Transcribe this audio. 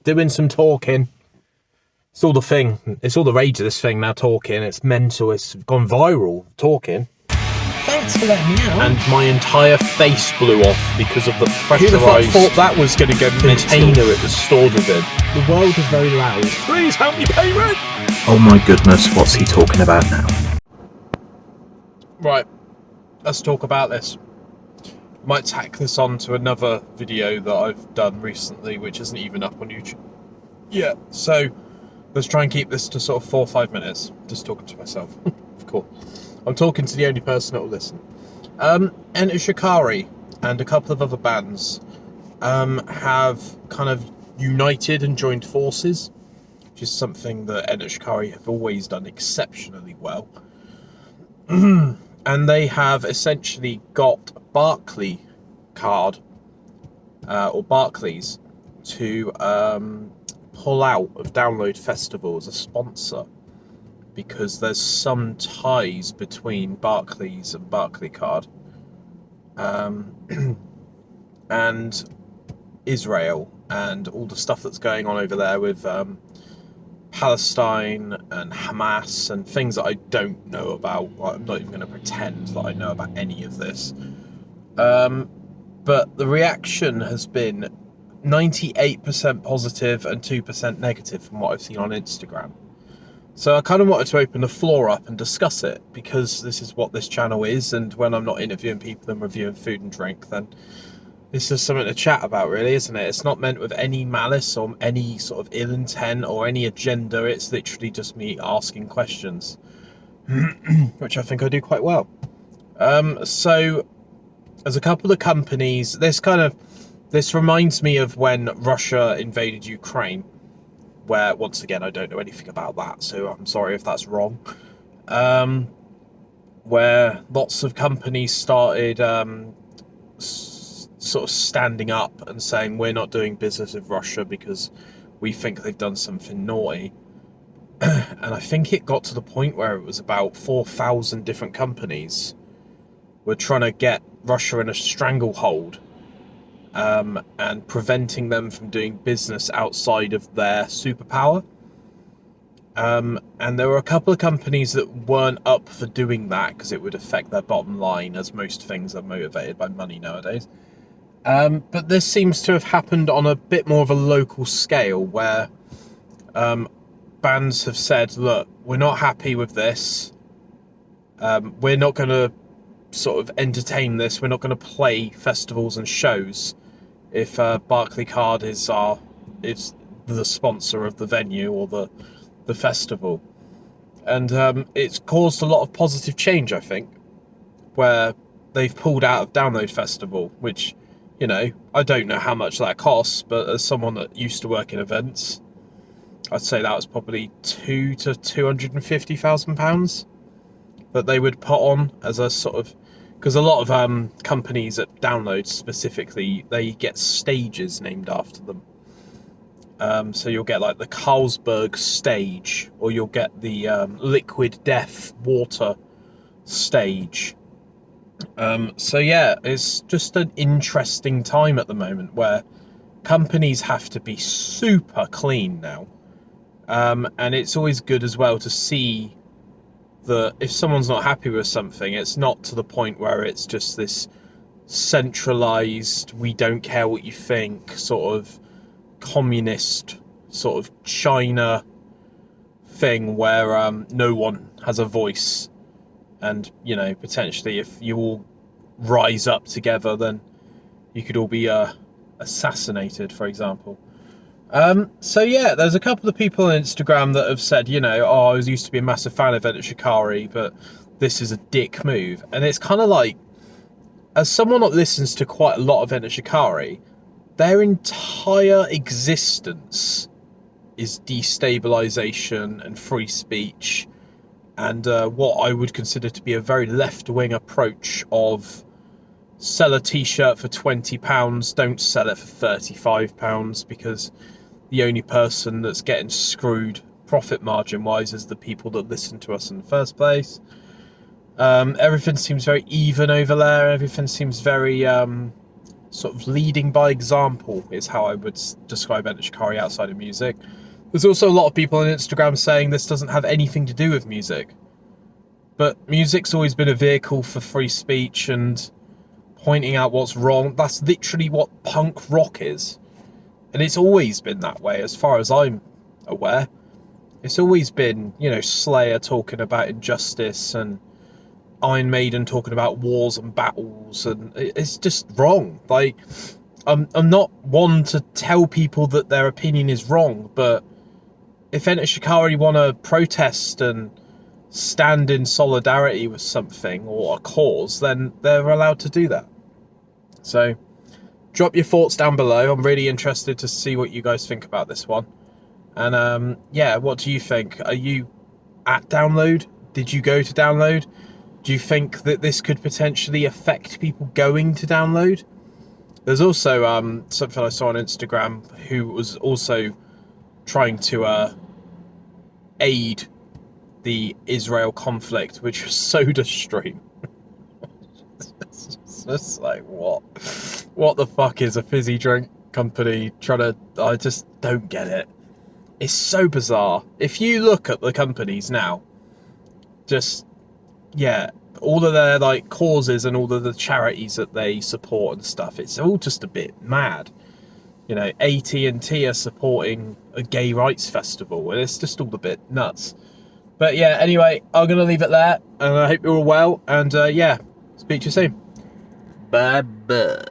doing some talking. It's all the thing. It's all the rage of this thing now, talking. It's mental. It's gone viral, talking. Thanks for letting me out. And my entire face blew off because of the Who the fuck pressurised thought that was going to go container it was stored within. The world is very loud. Please help me pay rent! Oh my goodness, what's he talking about now? Right, let's talk about this. Might tack this on to another video that I've done recently, which isn't even up on YouTube yet. So let's try and keep this to sort of 4 or 5 minutes. Just talking to myself, of course. I'm talking to the only person that will listen. Enter Shikari and a couple of other bands have kind of united and joined forces, which is something that Enter Shikari have always done exceptionally well. And they have essentially got Barclays card or Barclays to pull out of Download Festival as a sponsor, because there's some ties between Barclays and Barclaycard and Israel and all the stuff that's going on over there with Palestine and Hamas and things that I don't know about. Like, I'm not even going to pretend that I know about any of this. But the reaction has been 98% positive and 2% negative from what I've seen on Instagram. So I kind of wanted to open the floor up and discuss it, because this is what this channel is, and when I'm not interviewing people and reviewing food and drink, then this is something to chat about, really, isn't it? It's not meant with any malice or any sort of ill intent or any agenda. It's literally just me asking questions, which I think I do quite well. So there's a couple of companies. This reminds me of when Russia invaded Ukraine, where, once again, I don't know anything about that, so I'm sorry if that's wrong. Where lots of companies started sort of standing up and saying, we're not doing business with Russia because we think they've done something naughty. And I think it got to the point where it was about 4,000 different companies were trying to get Russia in a stranglehold, and preventing them from doing business outside of their superpower. And there were a couple of companies that weren't up for doing that because it would affect their bottom line, as most things are motivated by money nowadays. But this seems to have happened on a bit more of a local scale, where bands have said, look, we're not happy with this. We're not going to sort of entertain this. We're not going to play festivals and shows if Barclaycard is the sponsor of the venue or the festival. And it's caused a lot of positive change, I think, where they've pulled out of Download Festival, which, you know, I don't know how much that costs, but as someone that used to work in events, I'd say that was probably £200,000 to £250,000 that they would put on as a sort of, because a lot of companies at Download specifically, they get stages named after them. So you'll get like the Carlsberg stage, or you'll get the Liquid Death water stage. So yeah, it's just an interesting time at the moment where companies have to be super clean now. And it's always good as well to see that if someone's not happy with something, it's not to the point where it's just this centralized, we don't care what you think, sort of communist, sort of China thing where no one has a voice. And, you know, potentially if you all rise up together, then you could all be assassinated, for example. So yeah, there's a couple of people on Instagram that have said, you know, oh, I used to be a massive fan of Enter Shikari, but this is a dick move. And it's kind of like, as someone that listens to quite a lot of Enter Shikari, their entire existence is destabilization and free speech, and what I would consider to be a very left-wing approach of sell a t-shirt for £20, don't sell it for £35, because the only person that's getting screwed profit margin wise is the people that listen to us in the first place. Everything seems very even over there. Everything seems very sort of leading by example is how I would describe Enter Shikari outside of music. There's also a lot of people on Instagram saying this doesn't have anything to do with music. But music's always been a vehicle for free speech and pointing out what's wrong. That's literally what punk rock is. And it's always been that way, as far as I'm aware. It's always been, you know, Slayer talking about injustice and Iron Maiden talking about wars and battles, and it's just wrong. Like, I'm not one to tell people that their opinion is wrong, but if Enter Shikari want to protest and stand in solidarity with something or a cause, then they're allowed to do that. So drop your thoughts down below. I'm really interested to see what you guys think about this one. And yeah, what do you think? Are you at download? Did you go to download? Do you think that this could potentially affect people going to download? There's also something I saw on Instagram who was also trying to aid the Israel conflict, which was SodaStream. It's just like, what the fuck is a fizzy drink company trying to... I just don't get it. It's so bizarre. If you look at the companies now, just, yeah, all of their like causes and all of the charities that they support and stuff, it's all just a bit mad. You know, AT&T are supporting a gay rights festival, and it's just all a bit nuts. But yeah, anyway, I'm going to leave it there, and I hope you're all well, and yeah, speak to you soon. Bye-bye.